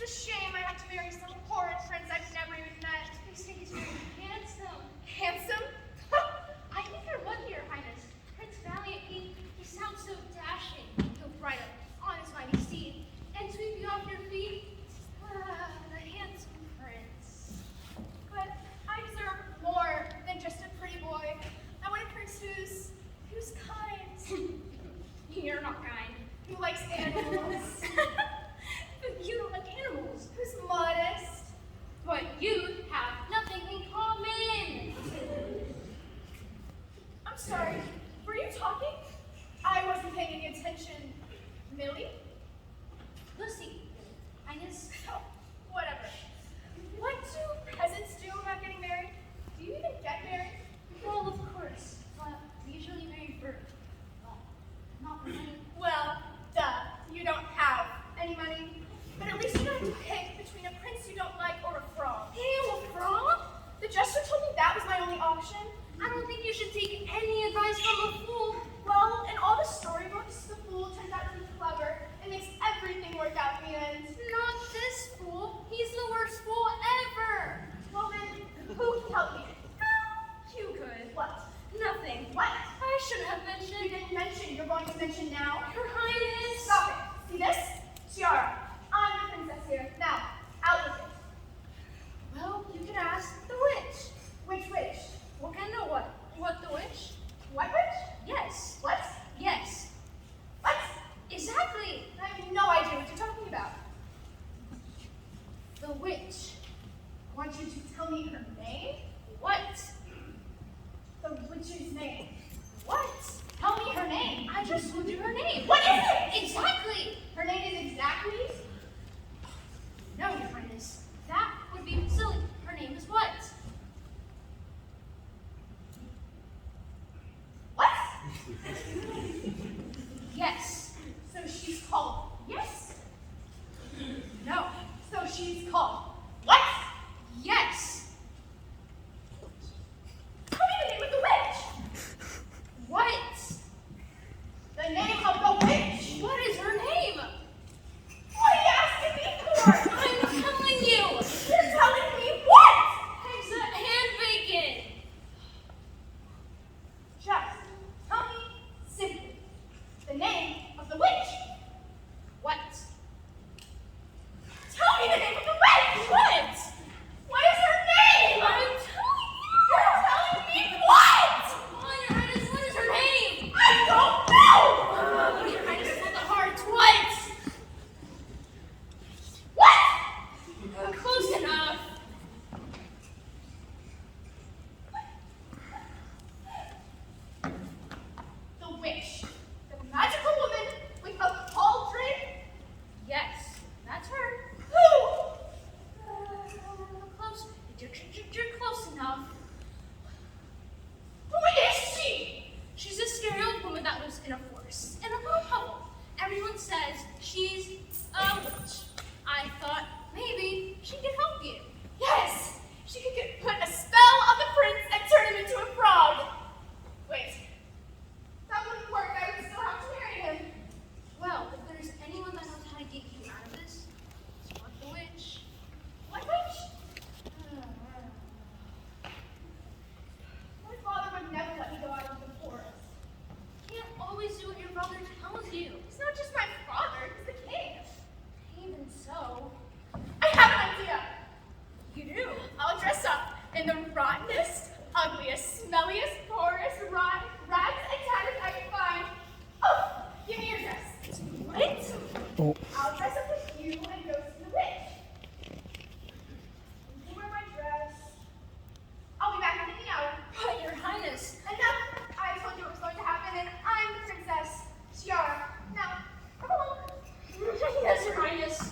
a shame I have to marry some horrid prince I've never even met. They say he's very handsome. Handsome? I think you're lucky, Your Highness. Prince Valiant, he sounds so dashing. He'll ride up on his mighty steed and sweep you off your feet. The handsome prince. But I deserve more than just a pretty boy. I want a prince who's kind. You're not kind. Who likes animals. But you don't like animals. Who's modest. But you have nothing in common. I'm sorry, were you talking? I wasn't paying any attention. Millie? Lucy, Highness. Oh, whatever. What do peasants do about getting married? Do you even get married? Well, of course. We usually marry for, well, not for money. Well, duh. You don't have any money. But at least you don't have to pick between a prince you don't like or a frog. Ew, a frog? The jester told me that was my only option. I don't think you should take any advice from a fool. Well, in all the storybooks, the fool turns out to be clever and makes everything work out in the end. Not this fool. He's the worst fool ever. Well then, who can help me? You could. What? Nothing. What? I should have You mentioned. didn't mention. You're going to mention now. Your Highness. Stop it. See this? Tiara. I'm the princess here. Now, out with it. Well, you could ask the witch. Which witch? What kind of what? What the witch? What witch? Yes. What? Yes. What? Exactly. I have no idea what you're talking about. The witch. I want you to tell me her name. What? The witch's name. What? Tell me her name. I just told you her name. What is it? Exactly. Her name is exactly? No, Your Highness. That would be silly. Her name is what? What? Yes. So she's called Yes? No. So she's called What? Yes. Tell me the name of the witch. What? The name of the witch. What is her name? What are you asking me for? I'm telling you. You're telling me what? Pizza and bacon. Just tell me simply the name of the witch. What? Tell me the name of the witch. What? What is her name? I'm telling you. You're telling me what? Come on, Your Highness. What is her name? I don't know. Oh, Your Highness pulled the heart twice. What? Close enough. The witch. The magical woman with a cauldron. Yes, that's her. Who? Close. You're close enough. Who is she? She's a scary old woman that lives in a forest, in a little hovel. Everyone says she's a witch. I thought maybe she could help you. Yes, she could put a spell on the prince and turn him into a frog. Wait, that wouldn't work. I would still have to marry him. Well, if there's anyone that knows how to get you out of this, it's what the witch. What witch? My father would never let me go out into the forest. You can't always do what your brother tells you. He's not just my father, he's the king. Even so, I have an idea. you do. I'll dress up in the rottenest, ugliest, smelliest, poorest rags and tatters I can find. Oh, give me your dress. What? I'll dress up with you and go see the witch. You can wear my dress. I'll be back in an hour. But Your Highness, Enough! I told you what was going to happen, and I'm the princess, Tiara. Now, come along. yes, Your Highness.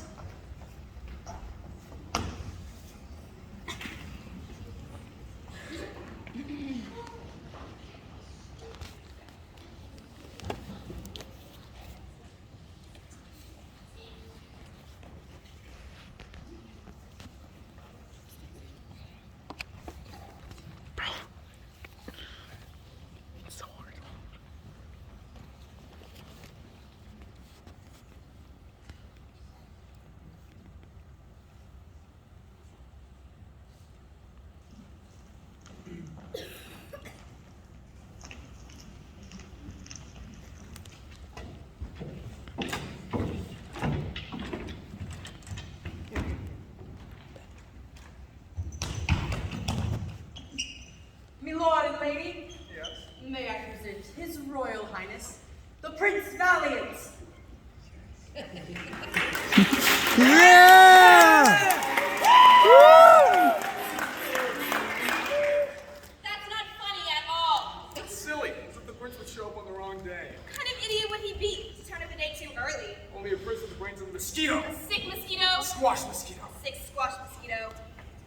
Mosquito. A sick mosquito. Squash mosquito. Sick squash mosquito.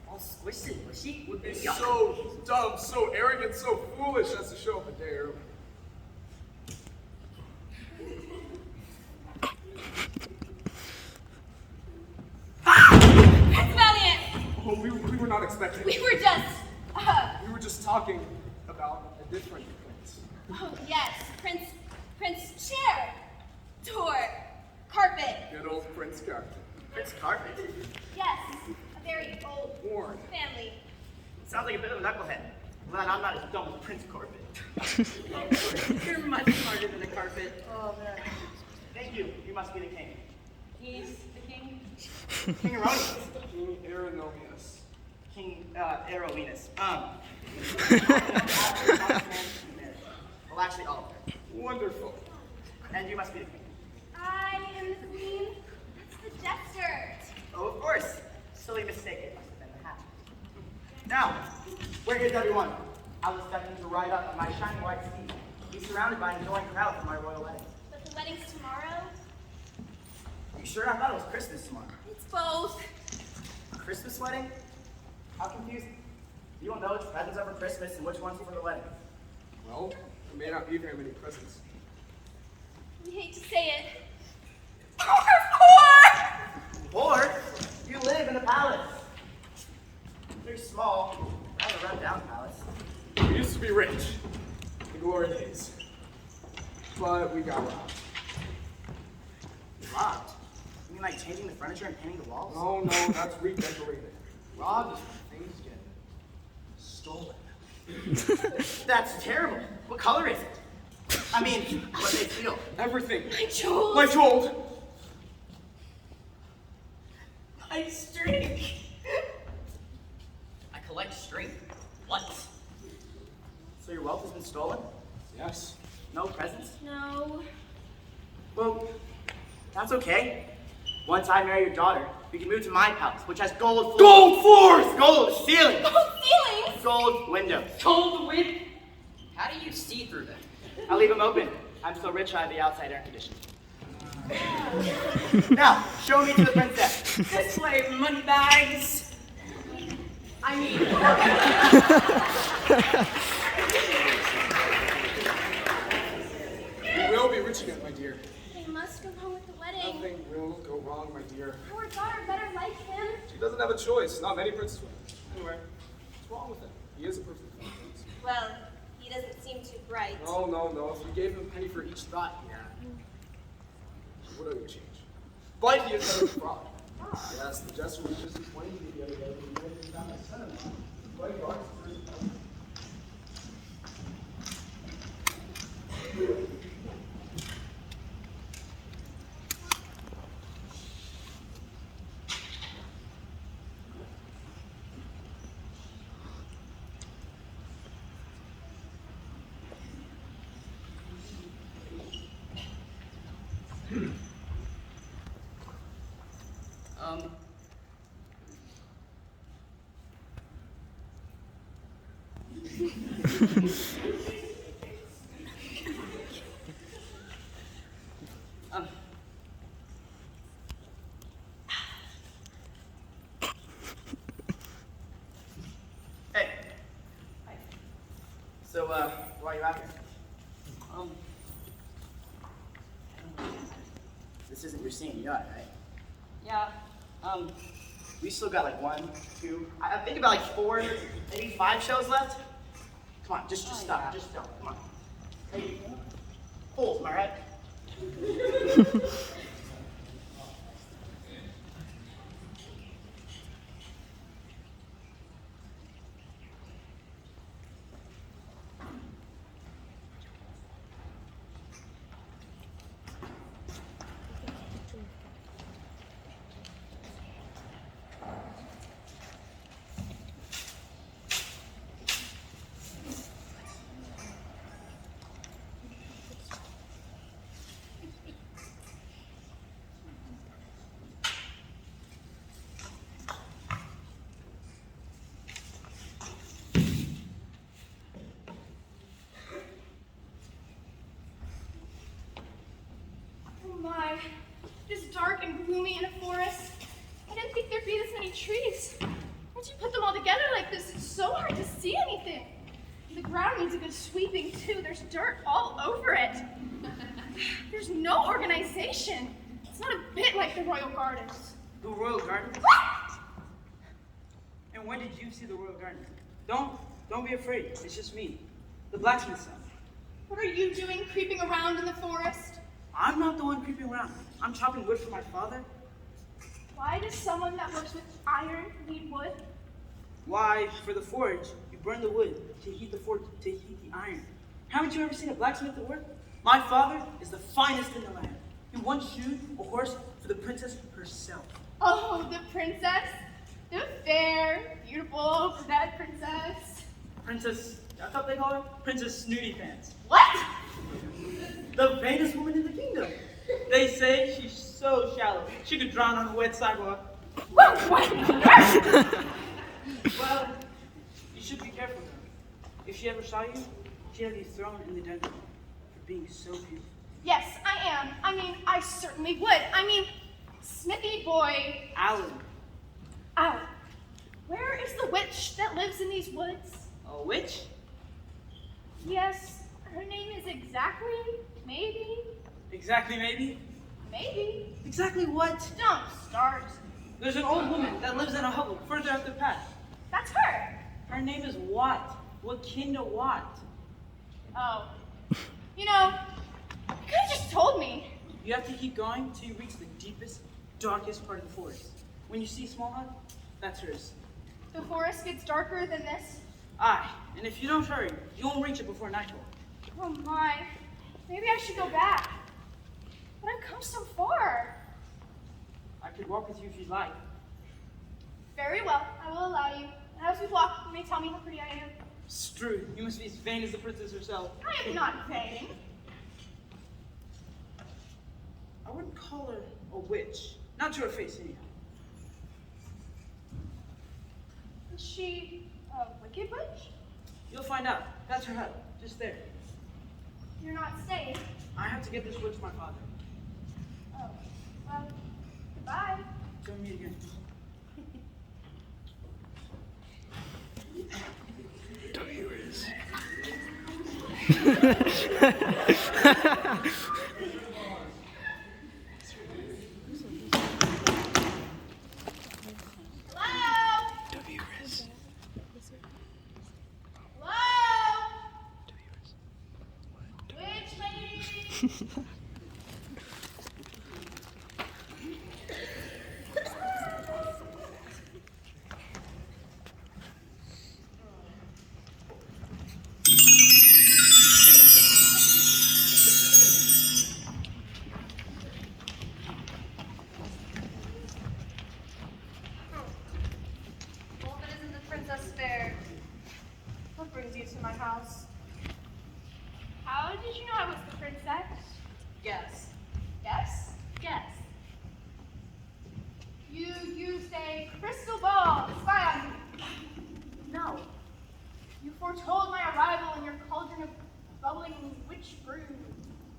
All squished and mushy. It's Yuck. so dumb, so arrogant, so foolish as to show up a day early. Prince Valiant! Oh, we were not expecting We it. were just, We were just talking about a different prince. oh yes, Prince Chair, Door, Carpet. Good old Prince Carpet. Prince Carpet. Yes, a very old Warren. family. Sounds like a bit of a knucklehead. Glad I'm not as dumb as Prince Carpet. You're much smarter than a carpet. Oh, man. Thank you. You must be the king. He's the king. King Eronius. King Aeronomius. King, Aerolinus. Well, actually, all of them. Wonderful. And you must be the king. I am the queen. That's the jester. Oh, of course. Silly mistake. It must have been the hat. Now, where is everyone? I was expecting to ride up on my shiny white steed, be surrounded by an adoring crowd for my royal wedding. But the wedding's tomorrow. Are you sure? I thought it was Christmas tomorrow. It's both. A Christmas wedding? How confusing. You don't know which presents are for Christmas and which ones are for the wedding. Well, there may not be very many presents. I hate to say it. Or, you live in a palace. Very small, rather run-down palace. We used to be rich. The glory days. But we got robbed. Robbed? You mean like changing the furniture and painting the walls? Oh no, that's redecorated. Robbed is when things get stolen. That's terrible. What color is it? I mean, what they steal. Everything. My jewels. My gold. My string. I collect string. What? So your wealth has been stolen? Yes. No presents? No. Well, that's okay. Once I marry your daughter, we can move to my palace, which has gold floors. Gold floors! Gold ceilings! Gold ceilings. Gold windows. Cold wind. How do you see through them? I leave them open. I'm so rich I have the outside air conditioning. Now, show me to the princess. This way, money bags. I mean, We will be rich again, my dear. They must go home with the wedding. Nothing will go wrong, my dear. Our daughter better like him. She doesn't have a choice. Not many princes will. Anyway, what's wrong with him? He is a perfect prince. Well, he doesn't seem too bright. No, no, no. If you gave him a penny for each thought he had, he would have changed. But he is better than fraud. Yes, the jester was just explaining to me the other day when he went and found my son-in-law. Quite large. Hey. Hi. So, why are you out here? This isn't your senior yacht, right? yeah. We still got like 1, 2, I think about like 4, maybe 5 shows left. Come on, just stop, yeah. just stop, come on. Hey, fools, am I right? Oh my. It is dark and gloomy in a forest. I didn't think there'd be this many trees. Once you put them all together like this, it's so hard to see anything. The ground needs a good sweeping too. There's dirt all over it. There's no organization. It's not a bit like the Royal Gardens. The Royal Garden? And when did you see the Royal Garden? Don't be afraid. It's just me, the blacksmith's son. What are you doing creeping around in the forest? I'm not the one creeping around. I'm chopping wood for my father. Why does someone that works with iron need wood? Why, for the forge, you burn the wood to heat the iron. Haven't you ever seen a blacksmith at work? My father is the finest in the land. He once shoed a horse for the princess herself. Oh, the princess? The fair, beautiful, brunette princess. Princess, I thought they called her Princess Snooty Pants. What? The vainest woman in the kingdom. They say she's so shallow, she could drown on a wet sidewalk. What? Well, you should be careful though. If she ever saw you, she'd have you thrown in the dungeon for being so beautiful. Yes, I am. I certainly would. Smithy boy. Alan. Ow. Where is the witch that lives in these woods? A witch? Yes, her name is exactly, maybe, Exactly, maybe? maybe. Exactly what? Don't start. There's an old woman that lives in a hovel further up the path. That's her. Her name is Watt. Wakinda Watt. Oh. You know, you could have just told me. You have to keep going till you reach the deepest, darkest part of the forest. When you see Small Hut, that's hers. The forest gets darker than this. Aye, and if you don't hurry, you won't reach it before nightfall. Oh my. Maybe I should go back. But I've come so far. I could walk with you if you'd like. Very well, I will allow you. And as we walk, you may tell me how pretty I am. Struth, you must be as vain as the princess herself. I am not vain. I wouldn't call her a witch. Not to her face, anyhow. Is she a wicked witch? You'll find out. That's her hut, just there. You're not staying. I have to get this wood to my father. Oh, well, goodbye. Till we meet again. Hello? Hello? Witch lady? Well, if it isn't the Princess Fair, what brings you to my house? How did you know I was the princess? Yes. Yes? Yes. You used a crystal ball to spy on me. No. You foretold my arrival in your cauldron of bubbling witch brew.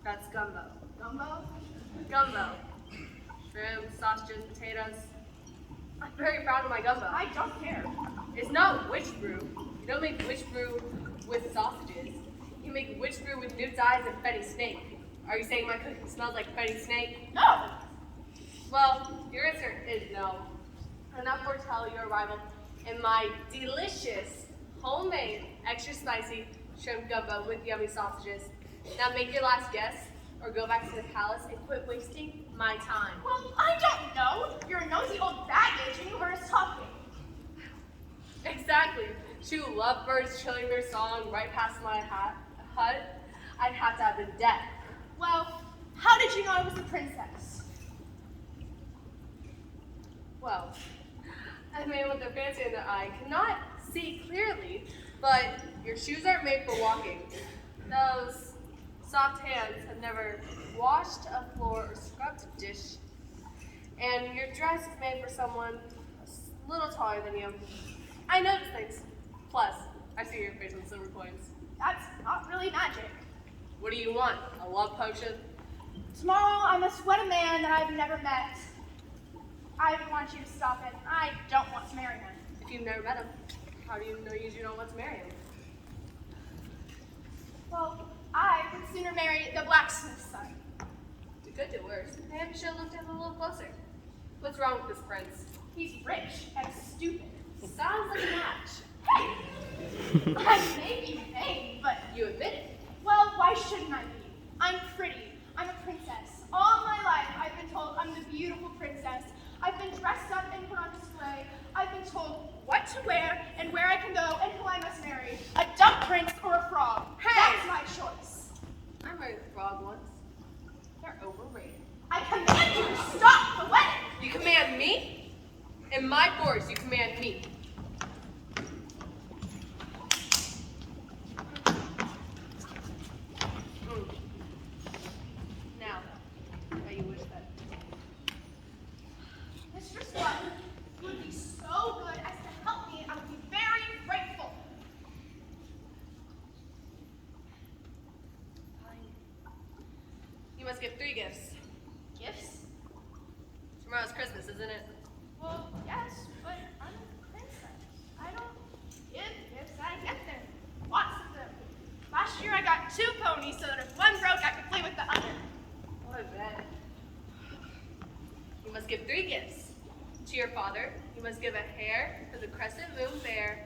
That's gumbo. Gumbo? Gumbo. Shrimp, sausages, potatoes. I'm very proud of my gumbo. I don't care. It's not witch brew. You don't make witch brew with sausages. You make witch brew with Newt's eyes and Fetty Snake. Are you saying my cooking smells like Fetty Snake? No! Well, your answer is no. I'll not foretell your arrival in my delicious, homemade, extra spicy shrimp gumbo with yummy sausages. Now make your last guess, or go back to the palace and quit wasting my time. Well, I don't know. You're a nosy old baggage and you heard us talking. Exactly. Two lovebirds trilling their song right past my hut. I'd have to have been dead. Well, how did you know I was the princess? Well, a man with a fancy in their eye cannot see clearly, but your shoes aren't made for walking. Those soft hands have never washed a floor or scrubbed a dish. And your dress is made for someone a little taller than you. I notice things. Plus, I see your face on silver coins. That's not really magic. What do you want? A love potion? Tomorrow I I must wed a man that I've never met. I want you to stop it. I don't want to marry him. If you've never met him, how do you know you don't want to marry him? Well, I would sooner marry the blacksmith's son. To good to worse. Maybe we should have looked at him a little closer. What's wrong with this prince? He's rich and stupid. Sounds like a match. Hey! I may be vain, but You admit it. well, why shouldn't I be? I'm pretty. I'm a princess. All my life, I've been told I'm the beautiful princess. I've been dressed up and put on display. I've been told what to wear and where I can go and who I must marry. A duck prince or a frog. Hey! That's my choice. I married a frog once. They're overrated. I command you to stop the wedding. You command me? In my force, you command me. Mm. Now you wish that. Mistress One would be so good as to help me. I would be very grateful. You must give 3 gifts. Gifts? Tomorrow's Christmas, isn't it? Well, yes, but I'm a princess. I don't give gifts. I get them. Lots of them. Last year I got 2 ponies so that if one broke, I could play with the other. What a bet. You must give 3 gifts. To your father, you must give a hair for the crescent moon bear.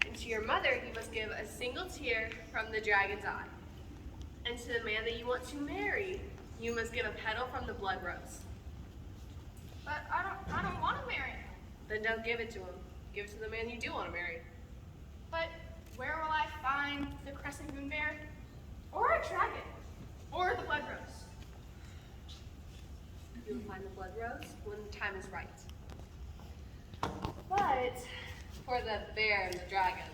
And to your mother, you must give a single tear from the dragon's eye. And to the man that you want to marry, you must give a petal from the blood rose. But I don't want to marry him. Then don't give it to him. Give it to the man you do want to marry. But where will I find the crescent moon bear? Or a dragon? Or the blood rose? You will find the blood rose when the time is right. But for the bear and the dragon,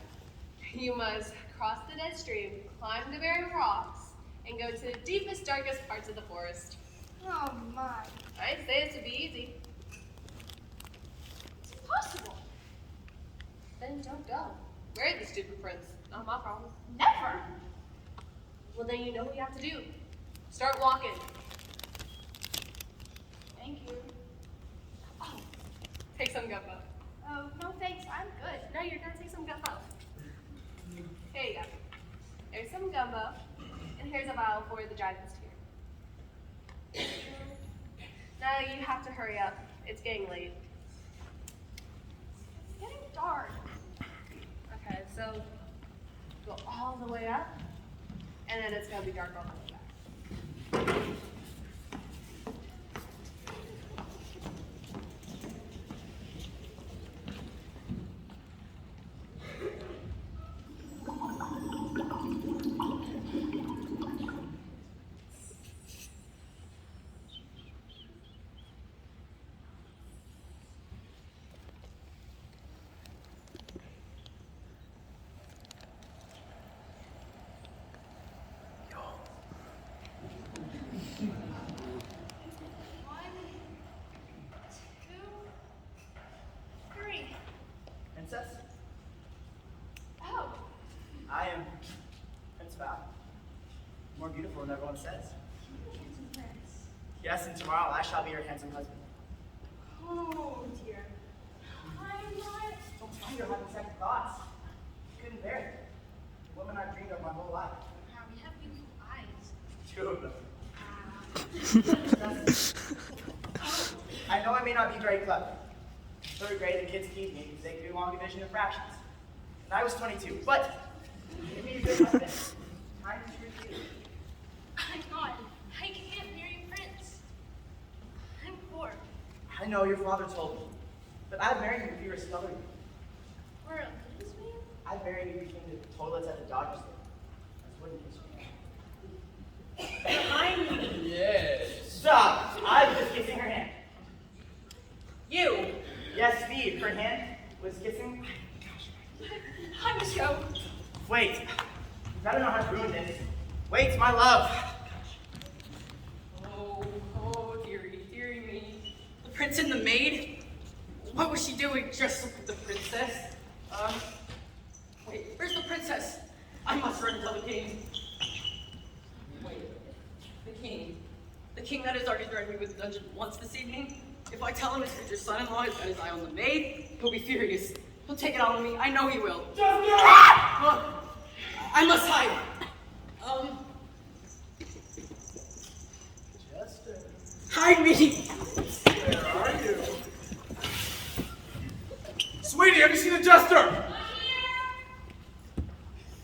you must cross the dead stream, climb the barren rocks, and go to the deepest, darkest parts of the forest. Oh my. I'd say it to be easy. It's impossible. Then don't go. Marry the stupid prince. Not my problem. Never. Well, then you know what you have to do. Start walking. Thank you. Oh, take some gumbo. Oh, no thanks. I'm good. No, you're gonna take some gumbo. Here you go. There's some gumbo, and here's a vial for the dragon's tear. Now you have to hurry up. It's getting late. It's getting dark. Okay, so go all the way up, and then it's gonna be dark all the way back. Princess, Oh, I am Prince Val. More beautiful than everyone says. handsome prince. Yes, and tomorrow I shall be your handsome husband. Oh dear. I'm not. Don't mind you're having second thoughts. Couldn't bear it. The woman I've dreamed of my whole life. Wow, we have beautiful eyes. 2 of them. I know I may not be very clever. 3rd grade, the kids teased me because they could do long division and fractions. And I was 22, but give me a good husband. Kind and true to you. I'm not. I can't marry a prince. I'm poor. I know your father told me, but I'd marry you if you were scullery. We're a businessman? I'd marry you between the toilets at the Dodger Stadium. That's what it is. Behind me. Yes. Stop! I was just kissing her hand. You. Yes, Steve, her hand was kissing. I was so. Wait. You better know how to ruin this. Wait, my love. Oh, dearie me. The prince and the maid? What was she doing dressed up as the princess? Wait, where's the princess? I must run and tell the king. Wait, the king. The king that has already threatened me with the dungeon once this evening. If I tell him his future son-in-law has got his eye on the maid, he'll be furious. He'll take it out on me. I know he will. I must hide. Jester, Hide me. where are you? Sweetie, have you seen the jester?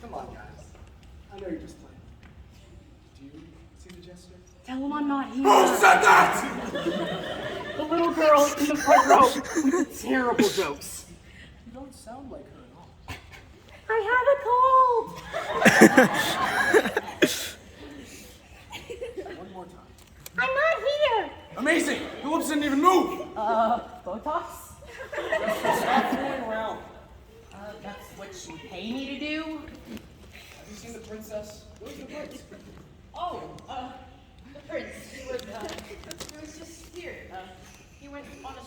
Come on, guys. I know you're just playing. Do you see the jester? Tell him I'm not here. Who said that? The little girl in the front row with the terrible jokes. You don't sound like her at all. I have a cold. One more time. I'm not here. Amazing! Your lips didn't even move! Botox? Stop fooling around. That's what you pay me to do? Have you seen the princess? Where's the prince? Oh, the prince. He was just here. He went on a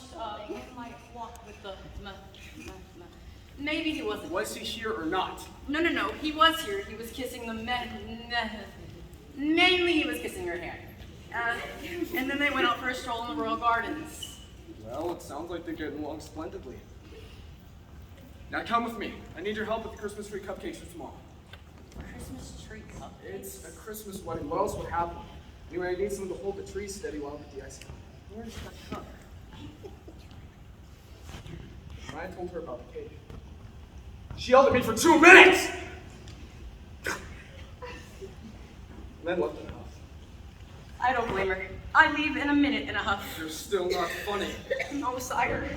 moonlight walk with the maybe he wasn't. Was he here or not? No. He was here. He was kissing the mainly he was kissing her hand. And then they went out for a stroll in the royal gardens. Well, it sounds like they're getting along splendidly. Now come with me. I need your help with the Christmas tree cupcakes for tomorrow. Christmas tree cupcakes? It's a Christmas wedding. What else would happen? Anyway, I need someone to hold the tree steady while I put the icing on. Where's the cook? When I told her about the cake, she yelled at me for 2 minutes! And then left in a huff. I don't blame her. I leave in a minute in a huff. You're still not funny. No, sire.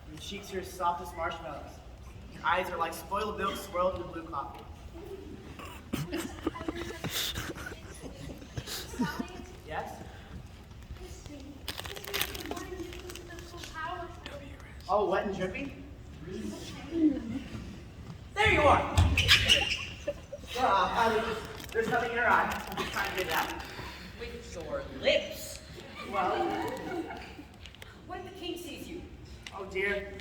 Your cheeks are as soft as marshmallows. Your eyes are like spoiled milk swirled in blue coffee. Yes? Oh, wet and drippy? There you are! There's nothing in your eye. I'm just trying to get it out. With your lips. Well, When the king sees you. oh dear.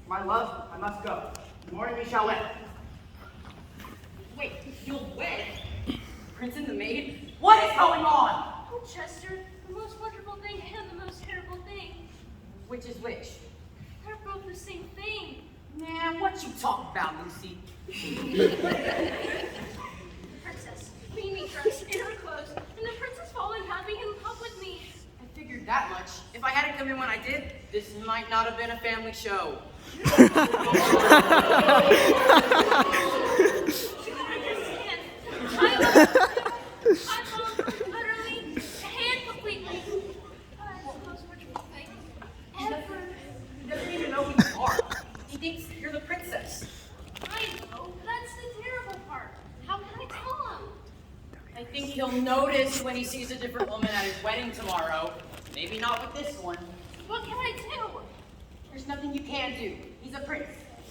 My love, I must go. In the morning we shall wed. Wait, you'll wed? Prince and the maid? What is going on? Oh, Chester, the most wonderful thing and the most terrible thing. Which is which? They're both the same thing. Man, what you talking about, Lucy? Princess, Mimi dressed in her clothes, and the princess falling happy in love with me. I figured that much. If I hadn't come in when I did, this might not have been a family show. You don't understand. I love utterly and completely. That's the most wonderful thing ever. He doesn't even know who you are. He thinks you're the princess. I know. That's the terrible part. How can I tell him? I think he'll notice when he sees a different woman at his wedding tomorrow. Maybe not with this one. What can I do? There's nothing you can do. He's a prince.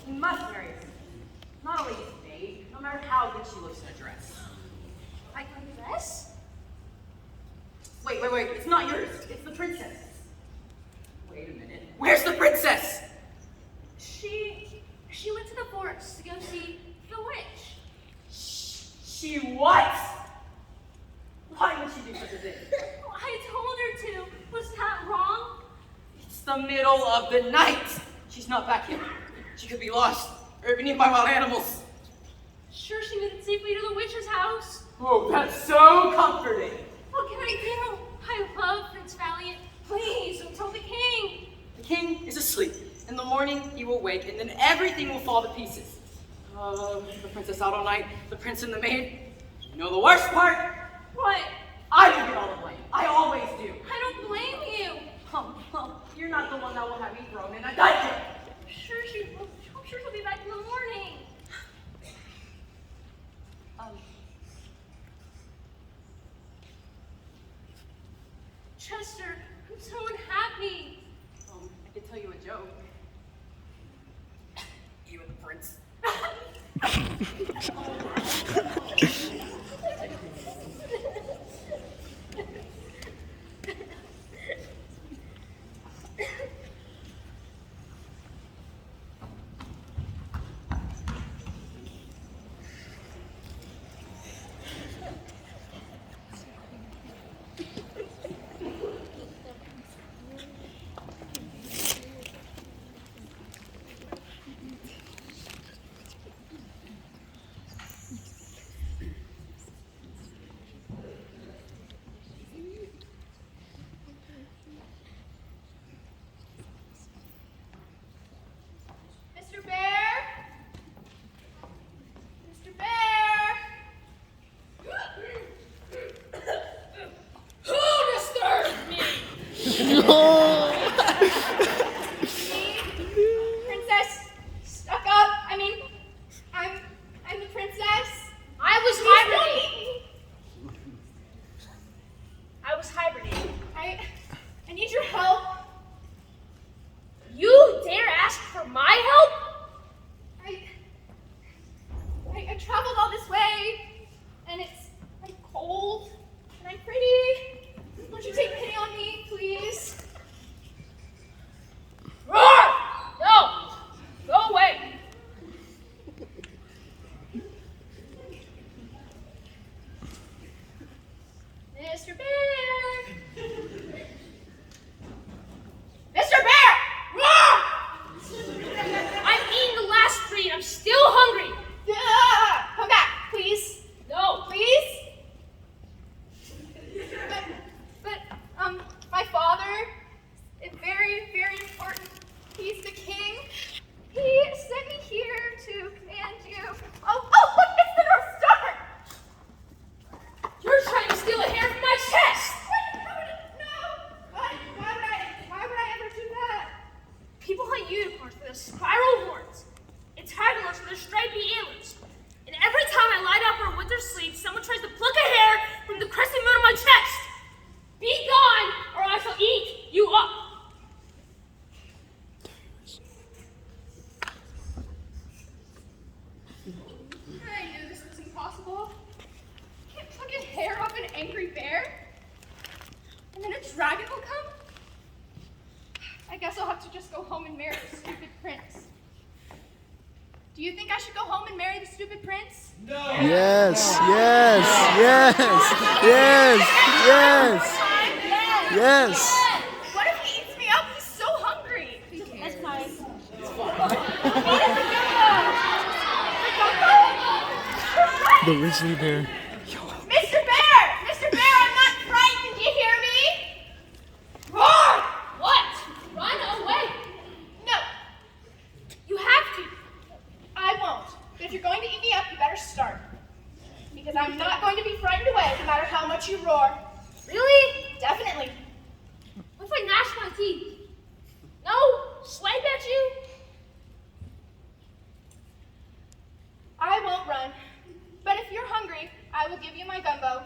He must marry her. Not a lady's maid, no matter how good she looks in a dress. I can dress? Wait. It's not yours. It's the princess. Wait a minute. Where's the princess? She went to the forest to go see the witch. She what? Why would she do such a thing? I told her to. Was that wrong? It's the middle of the night. She's not back yet. She could be lost or even eaten by wild animals. Sure she made it safely to the witch's house. Oh, that's so comforting. What can I do? I love Prince Valiant. Please, don't tell the king. The king is asleep. In the morning, he will wake, and then everything will fall to pieces. The princess out all night, the prince and the maid. You know the worst part? What? I will get all the blame. I always do. I don't blame you. You're not the one that will have me thrown in a dungeon. I'm sure she'll be back in the morning. Chester, I'm so unhappy. I could tell you a joke. You and the prince. Mr. Bear? Mr. Bear? Who disturbed me? Princess stuck up. I mean, I'm the princess. I was Please hibernating. don't eat me. I was hibernating. I need your help. You dare ask for my help? I traveled all this way, and I'm cold, and I'm pretty. Won't you take pity on me, please? Roar! No! Go away! Mr. Bear! Mr. Bear! Roar! I'm eating the last three and I'm still hungry. Come back, please. No. Please? But, my father is very, very important. He's the king. He sent me here to command you. Oh, look, it's the North Star! You're trying to steal a hair from my chest. No! Why would I ever do that? People hunt unicorns for their spiral horns and tagalongs for their stripy antlers. And every time I lie down for a winter sleep, someone tries to pluck a hair from the crescent moon of my chest. Be gone, or I shall eat you up. I knew this was impossible. Can't pluck a hair off an angry bear. And then a dragon will come? I guess I'll have to just go home and marry the stupid prince. Do you think I should go home and marry the stupid prince? Yes, yes, yes, yes, yes, yes. What if he eats me up? He's so hungry. That's fine. The grizzly bear. Mr. Bear! Mr. Bear, I'm not frightened. Do you hear me? Roar! What? Run away. No, You have to. I won't. But if you're going to eat me up, you better start. Because I'm not going to be frightened away no matter how much you roar. Really? Definitely. What if I gnash my teeth? No? Swipe at you? I won't run. But if you're hungry, I will give you my gumbo.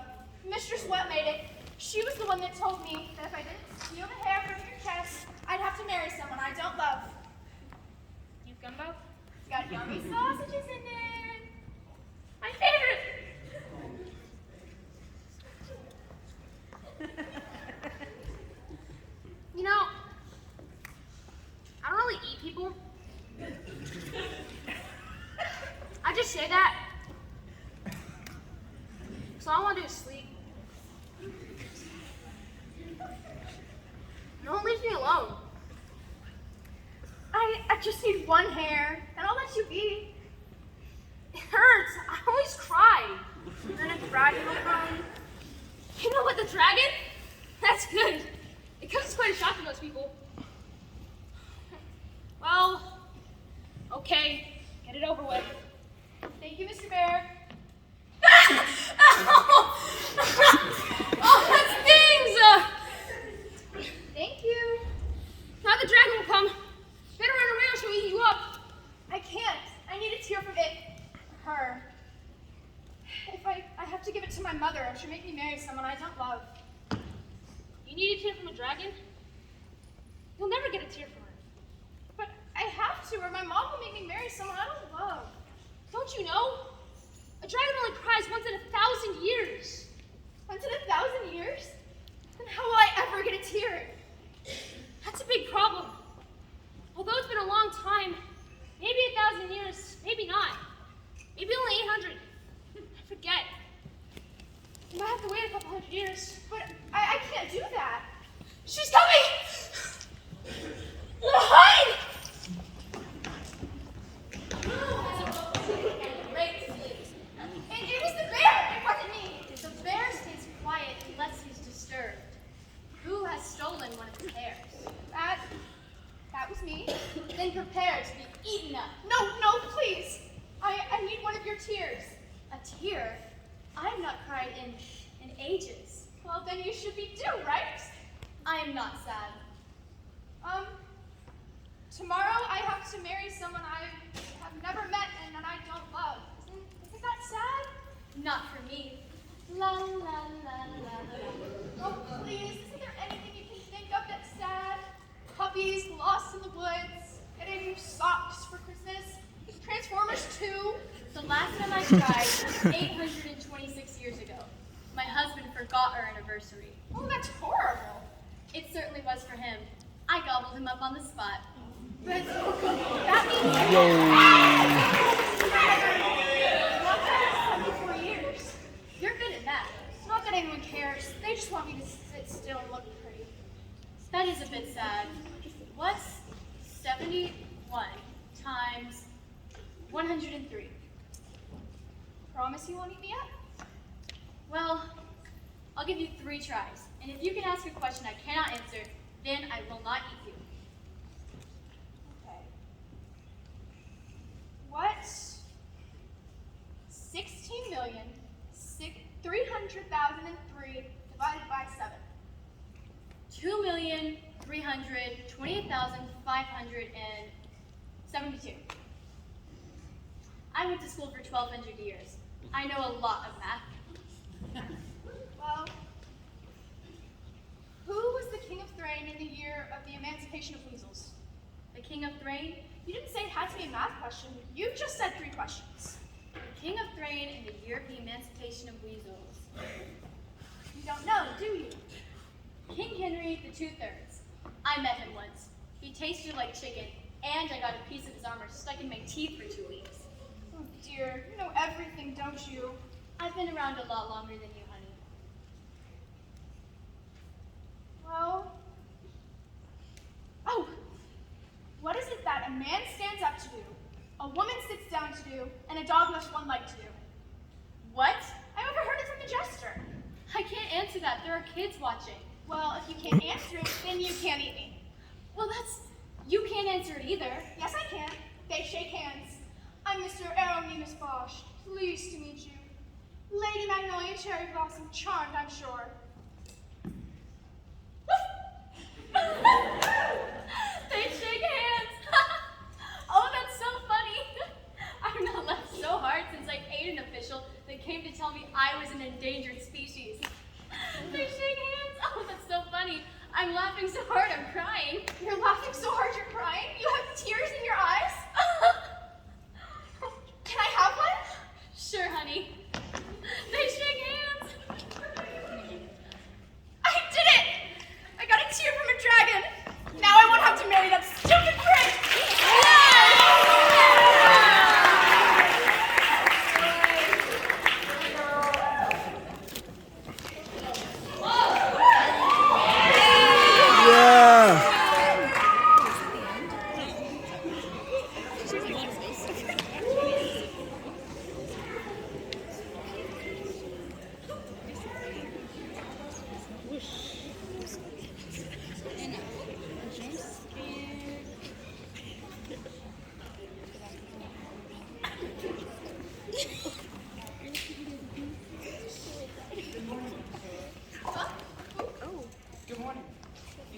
Mistress What made it. She was the one that told me that if I didn't steal the hair from your chest, I'd have to marry someone I don't love. You gumbo? It's got yummy sausages in it. My favorite. You know, I don't really eat people. I just say that. So all I want to do is sleep. No one leaves me alone. I just need one hair, and I'll let you be. hurts. I always cry. And then a dragon will come. You know what, the dragon? That's good. It comes as quite a shock to most people. Well, okay, get it over with. Thank you, Mr. Bear. Oh, that stings! Thank you. Now the dragon will come. Better run away or she'll eat you up. I can't. I need a tear from it. Her. If I have to give it to my mother, or she'll make me marry someone I don't love. You need a tear from a dragon? You'll never get a tear from her. But I have to, or my mom will make me marry someone I don't love. Don't you know? A dragon only cries once in 1,000 years. Once in 1,000 years? Then how will I ever get a tear? That's a big problem. Although it's been a long time, maybe 1,000 years, maybe not. Maybe only 800. I forget. You might have to wait a couple hundred years. But I can't do that. She's coming! Hide! It was the bear! It wasn't me! The bear stays quiet unless he's disturbed. Who has stolen one of his hairs? That was me. Then prepare to be eaten up. No, please. I need one of your tears. A tear? I have not cried in ages. Well, then you should be due, right? I am not sad. Tomorrow I have to marry someone I have never met and that I don't love. Isn't that sad? Not for me. La la la la la. Oh, please, isn't there anything you can think of that's sad? Puppies lost in the woods, getting new socks for Christmas, Transformers 2. The last time I cried was 826 years ago. My husband forgot our anniversary. Oh, that's horrible. It certainly was for him. I gobbled him up on the spot. But that means Yo. 74 years. You're good at that. it's not that anyone cares. They just want me to sit still and look pretty. That is a bit sad. What's 71 times 103? Promise you won't eat me up? Well, I'll give you 3 tries. And if you can ask a question I cannot answer, then I will not eat you. Okay. What's 16,300,003 divided by 7? 2,328,572. I went to school for 1,200 years. I know a lot of math. Well, who was the King of Thrain in the year of the emancipation of weasels? The King of Thrain? You didn't say it had to be a math question. You just said 3 questions. The King of Thrain in the year of the emancipation of weasels. You don't know, do you? King Henry the 2/3. I met him once. He tasted like chicken, and I got a piece of his armor stuck in my teeth for 2 weeks. Oh dear, you know everything, don't you? I've been around a lot longer than you, honey. Well, oh, what is it that a man stands up to do, a woman sits down to do, and a dog lifts one leg to do? What? I overheard it from the jester. I can't answer that. There are kids watching. Well, if you can't answer it, then you can't eat me. Well, you can't answer it either. Yes, I can. They shake hands. I'm Mr. Aeronemus Bosch. Pleased to meet you. Lady Magnolia Cherry Blossom, charmed, I'm sure. They shake hands. Oh, that's so funny. I've not laughed so hard since I ate an official that came to tell me I was an endangered species. They shake hands. Oh, that's so funny. I'm laughing so hard I'm crying. You're laughing so hard you're crying? You have tears in your eyes? Can I have one? Sure, honey. They shake hands. I did it! I got a tear from a dragon. Now I won't have to marry that stupid prince! Yeah.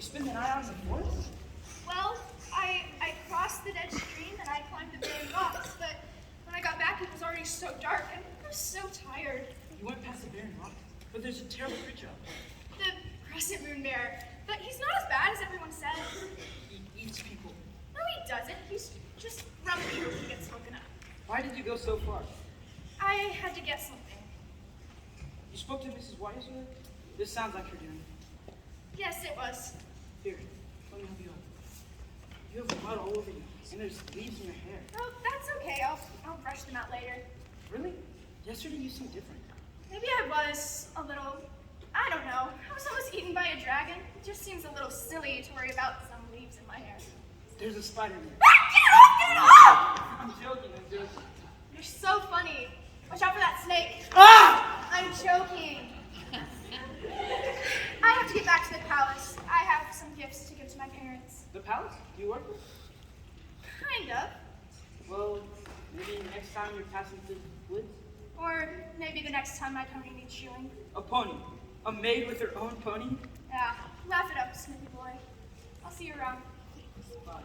spend the night out in the forest? Well, I crossed the dead stream and I climbed the barren rocks, but when I got back it was already so dark and I was so tired. You went past the barren rock, but there's a terrible creature out there. The crescent moon bear, but he's not as bad as everyone says. He eats people. No, he doesn't. He's just grumpy when he gets woken up. Why did you go so far? I had to get something. You spoke to Mrs. Wiseman? This sounds like her doing. Yes, it was. Here, let me help you out. You have blood all over you, and there's leaves in your hair. Oh, that's okay. I'll brush them out later. Really? Yesterday you seemed different. Maybe I was a little, I don't know. I was almost eaten by a dragon. It just seems a little silly to worry about some leaves in my hair. There's a spider there. Ah, get it off! I'm joking, I'm joking. You're so funny. Watch out for that snake. Ah! I'm joking. I have to get back to the palace. I have some gifts to give to my parents. The palace? Do you work with? Kind of. Well, maybe next time you're passing through the woods? Or maybe the next time my pony needs shoeing. A pony. A maid with her own pony? Yeah, laugh it up, Snoopy boy. I'll see you around. Bye.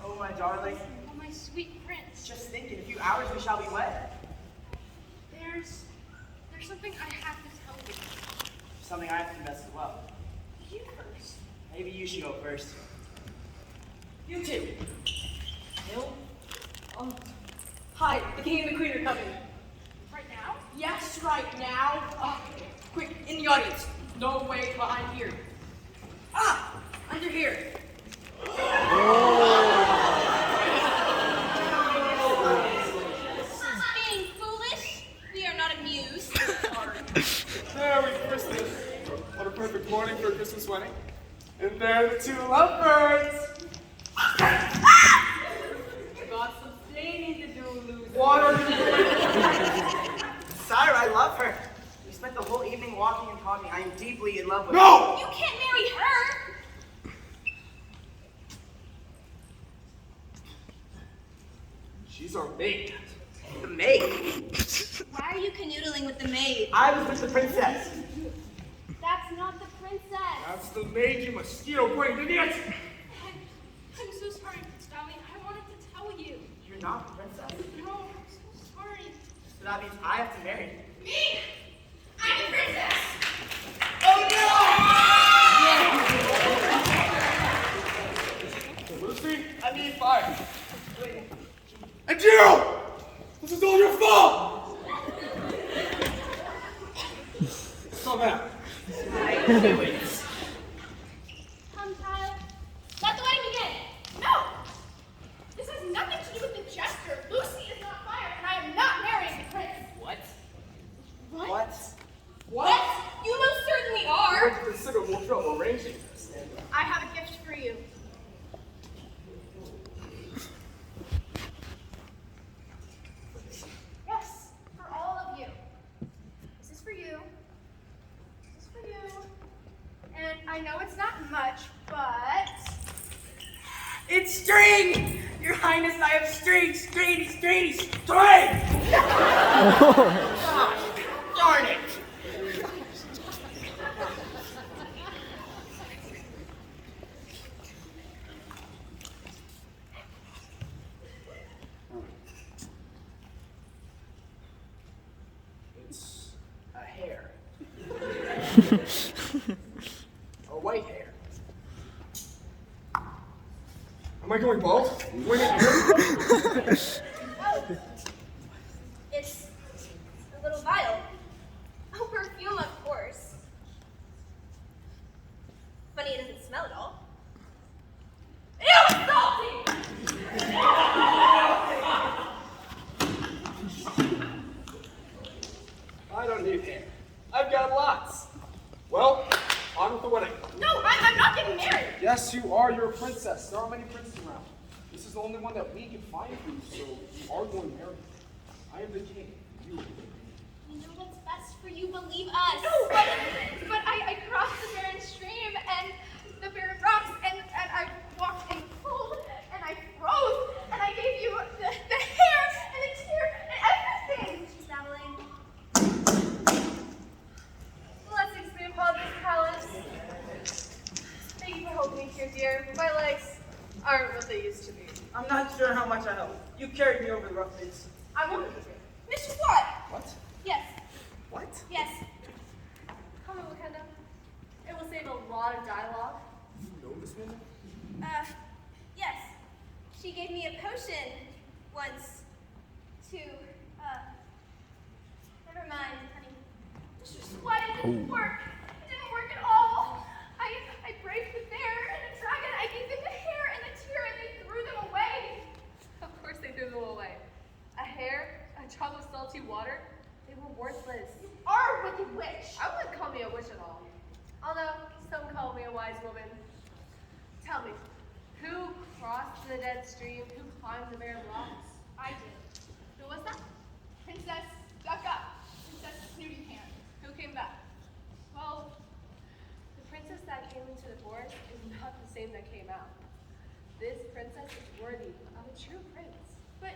Oh, my darling. Oh, my sweet prince. Just think, in a few hours we shall be wed. There's something I have to tell you. Something I have to confess as well. You first. Maybe you should go first. You two. Hill? Hi, the king and the queen are coming. Right now? Yes, right now. Quick, in the audience. No way behind here. Ah, under here. Being foolish? We are not amused. Merry Christmas. What a perfect morning for a Christmas wedding. And there are the two lovebirds. Got some singing to do, loser. What are you doing? Sire, I love her. We spent the whole evening walking and talking. I am deeply in love with her. No! You can't marry her! She's our maid. The maid. Why are you canoodling with the maid? I was with the princess. That's not the princess. That's the maid you mosquito brained idiot! I'm so sorry, Prince Valley. I wanted to tell you. You're not the princess. No, I'm so sorry. So that means I have to marry you. Me? I'm the princess! Lucy, I need fire. And you! This is all your fault! So now. Come, child. Let the wedding begin. No! This has nothing to do with the jester. Lucy is not fire, and I am not marrying the prince. What? What? What? You most certainly are. I'd consider more trouble arranging this. I have a gift for you. Yes, for all of you. This is for you. This is for you. And I know it's not much, but It's string! Your Highness, I have string! String! Gosh, darn it! It's a hair. A white hair. Am I going bald? Wait a minute. it's princess. There are many princes around. This is the only one that we can find for you, so you are going to marry me. I am the king. You are the queen. We know what's best for you, believe us. No, but I crossed the barren stream and the barren rocks, and I walked in cold, and I froze, and I gave you the hair and the tear and everything. She's babbling. Blessings be upon this palace. Thank you for holding me here, dear. My legs aren't what they used to be. I'm not sure how much I helped. You carried me over the rough bits. I wanted to be. Mr. Watt. What? Yes, What? yes. Come on, Wakanda. It will save a lot of dialogue. You know this woman? Yes. She gave me a potion once to, never mind, honey. Mr. Sweat, it didn't work. It didn't work at all. I braved the bear and the dragon. I gave them the hair and the tear, and they threw them away. Of course they threw them away. A hair, a drop of salty water, they were worthless. You are a wicked witch. I wouldn't call me a witch at all. Although some call me a wise woman. Tell me, who crossed the dead stream? Who climbed the barren rocks? I did. Who was that? Princess Duck Up. Princess Snooty Pants. Who came back? Well, The princess that came into the forest is not the same that came out. This princess is worthy of a true prince. but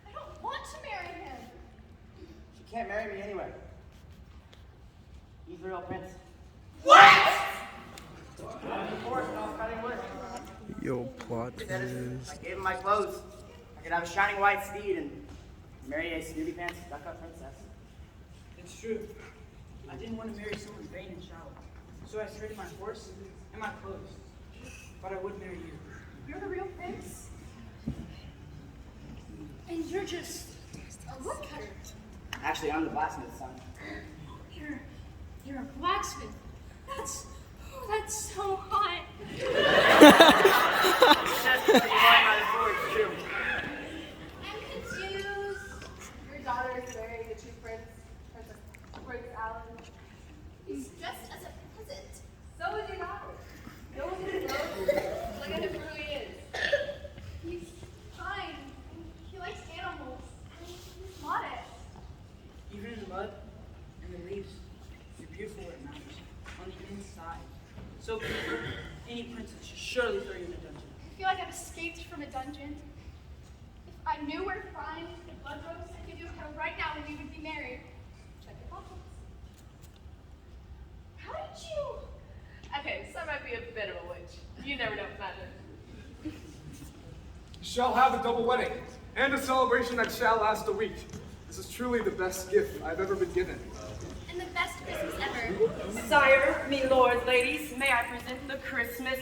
I don't want to marry him. She can't marry me anyway. He's the real prince. Of course, when I was cutting wood. Yo, plot Said if twist. I gave him my clothes, I could have a shining white steed and marry a snooty pants duck up princess. It's true. I didn't want to marry someone vain and shallow. So I traded my horse and my clothes. But I would marry you. You're the real prince. And you're just a woodcutter. Actually, I'm the blacksmith's son. You're a blacksmith. That's so hot. That's what you want by the forge, too. I'm confused. Your daughter is marrying the true prince, Prince Alan. He's dressed as a peasant. So is your daughter. No one even knows. Look at him for who he is. He's kind. And he likes animals. And he's modest. Even in the mud and the leaves, you're beautiful where it matters. On the inside. So beautiful, any princess should surely throw you in a dungeon. I feel like I've escaped from a dungeon. If I knew where to find the blood rose, I'd give you a cuddle right now and we would be married. Check your pockets. How did you? Okay, so I might be a bit of a witch. You never know with magic. You shall have a double wedding and a celebration that shall last a week. This is truly the best gift I've ever been given. And the best Christmas ever. Sire, me lords, ladies, may I present the Christmas